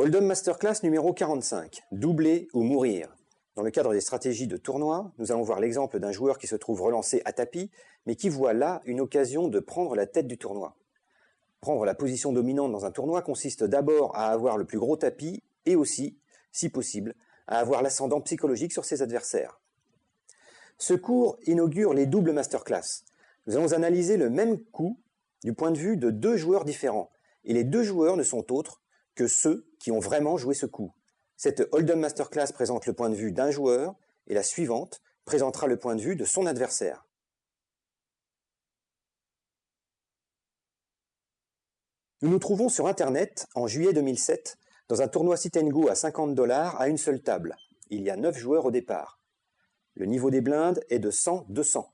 Hold'em Masterclass numéro 45, doubler ou mourir. Dans le cadre des stratégies de tournoi, nous allons voir l'exemple d'un joueur qui se trouve relancé à tapis, mais qui voit là une occasion de prendre la tête du tournoi. Prendre la position dominante dans un tournoi consiste d'abord à avoir le plus gros tapis et aussi, si possible, à avoir l'ascendant psychologique sur ses adversaires. Ce cours inaugure les doubles masterclass. Nous allons analyser le même coup du point de vue de deux joueurs différents, et les deux joueurs ne sont autres que ceux qui ont vraiment joué ce coup. Cette Hold'em Masterclass présente le point de vue d'un joueur, et la suivante présentera le point de vue de son adversaire. Nous nous trouvons sur Internet en juillet 2007 dans un tournoi Sit and Go à $50 à une seule table. Il y a 9 joueurs au départ. Le niveau des blindes est de 100-200.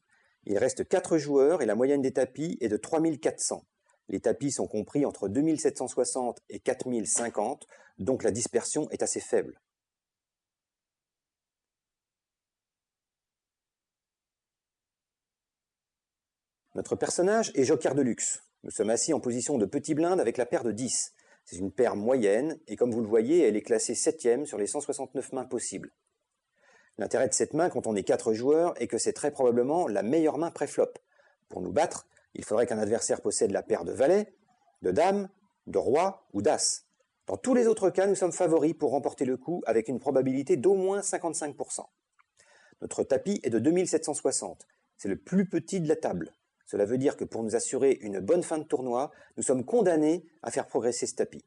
Il reste 4 joueurs et la moyenne des tapis est de 3400. Les tapis sont compris entre 2760 et 4050, donc la dispersion est assez faible. Notre personnage est joker de luxe. Nous sommes assis en position de petit blinde avec la paire de 10. C'est une paire moyenne et comme vous le voyez, elle est classée 7e sur les 169 mains possibles. L'intérêt de cette main quand on est 4 joueurs est que c'est très probablement la meilleure main pré-flop. Pour nous battre, il faudrait qu'un adversaire possède la paire de valet, de dame, de roi ou d'as. Dans tous les autres cas, nous sommes favoris pour remporter le coup avec une probabilité d'au moins 55%. Notre tapis est de 2760. C'est le plus petit de la table. Cela veut dire que pour nous assurer une bonne fin de tournoi, nous sommes condamnés à faire progresser ce tapis.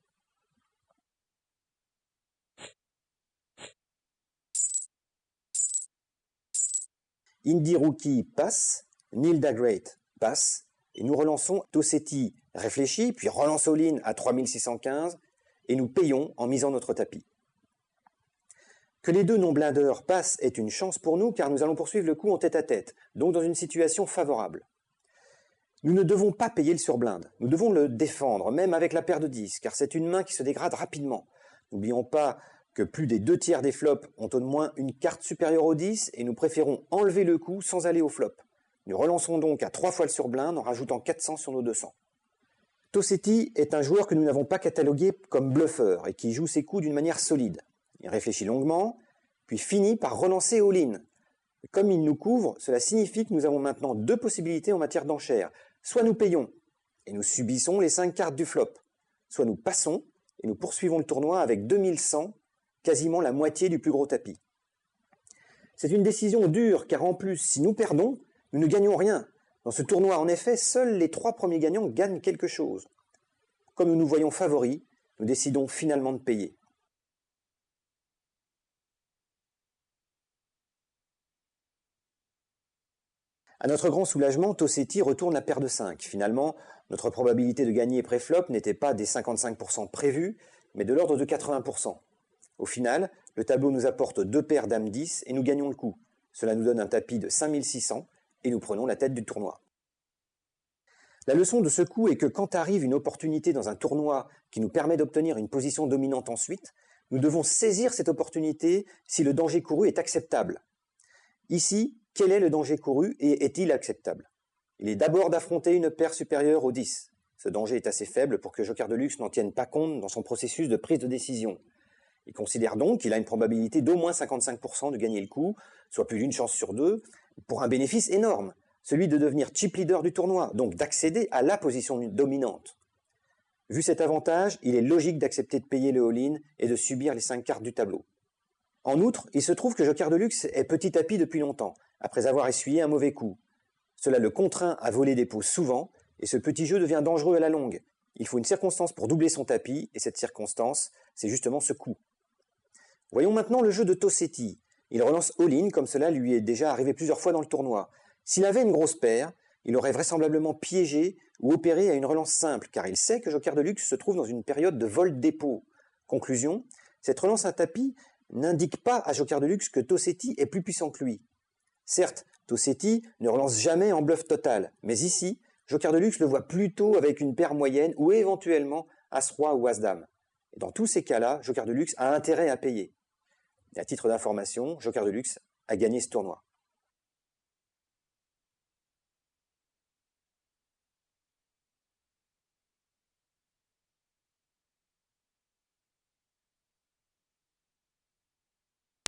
Indy Rookie passe, Nilda Great passe, et nous relançons Tossetti réfléchit, puis relance all-in à 3615, et nous payons en misant notre tapis. Que les deux non-blindeurs passent est une chance pour nous, car nous allons poursuivre le coup en tête-à-tête, donc dans une situation favorable. Nous ne devons pas payer le surblinde, nous devons le défendre, même avec la paire de 10, car c'est une main qui se dégrade rapidement. N'oublions pas que plus des 2/3 des flops ont au moins une carte supérieure au 10, et nous préférons enlever le coup sans aller au flop. Nous relançons donc à 3 fois le surblind en rajoutant 400 sur nos 200. Tossetti est un joueur que nous n'avons pas catalogué comme bluffeur et qui joue ses coups d'une manière solide. Il réfléchit longuement, puis finit par relancer all-in. Comme il nous couvre, cela signifie que nous avons maintenant 2 possibilités en matière d'enchères. Soit nous payons et nous subissons les 5 cartes du flop, soit nous passons et nous poursuivons le tournoi avec 2100, quasiment la moitié du plus gros tapis. C'est une décision dure car en plus, si nous perdons, nous ne gagnons rien. Dans ce tournoi, en effet, seuls les 3 premiers gagnants gagnent quelque chose. Comme nous nous voyons favoris, nous décidons finalement de payer. À notre grand soulagement, Tossetti retourne la paire de 5. Finalement, notre probabilité de gagner pré-flop n'était pas des 55% prévus, mais de l'ordre de 80%. Au final, le tableau nous apporte 2 paires dame 10 et nous gagnons le coup. Cela nous donne un tapis de 5600 et nous prenons la tête du tournoi. La leçon de ce coup est que quand arrive une opportunité dans un tournoi qui nous permet d'obtenir une position dominante ensuite, nous devons saisir cette opportunité si le danger couru est acceptable. Ici, quel est le danger couru et est-il acceptable? Il est d'abord d'affronter une paire supérieure au 10. Ce danger est assez faible pour que Joker de Luxe n'en tienne pas compte dans son processus de prise de décision. Il considère donc qu'il a une probabilité d'au moins 55% de gagner le coup, soit plus d'une chance sur 2, pour un bénéfice énorme, celui de devenir chip leader du tournoi, donc d'accéder à la position dominante. Vu cet avantage, il est logique d'accepter de payer le all-in et de subir les 5 cartes du tableau. En outre, il se trouve que Joker de Luxe est petit tapis depuis longtemps, après avoir essuyé un mauvais coup. Cela le contraint à voler des pots souvent, et ce petit jeu devient dangereux à la longue. Il faut une circonstance pour doubler son tapis, et cette circonstance, c'est justement ce coup. Voyons maintenant le jeu de Tossetti. Il relance all-in comme cela lui est déjà arrivé plusieurs fois dans le tournoi. S'il avait une grosse paire, il aurait vraisemblablement piégé ou opéré à une relance simple, car il sait que Joker de Luxe se trouve dans une période de vol dépôt. Conclusion, cette relance à tapis n'indique pas à Joker de Luxe que Tossetti est plus puissant que lui. Certes, Tossetti ne relance jamais en bluff total, mais ici, Joker de Luxe le voit plutôt avec une paire moyenne ou éventuellement As-Roi ou As-Dame. Et dans tous ces cas-là, Joker de Luxe a intérêt à payer. Et à titre d'information, Joker de Luxe a gagné ce tournoi.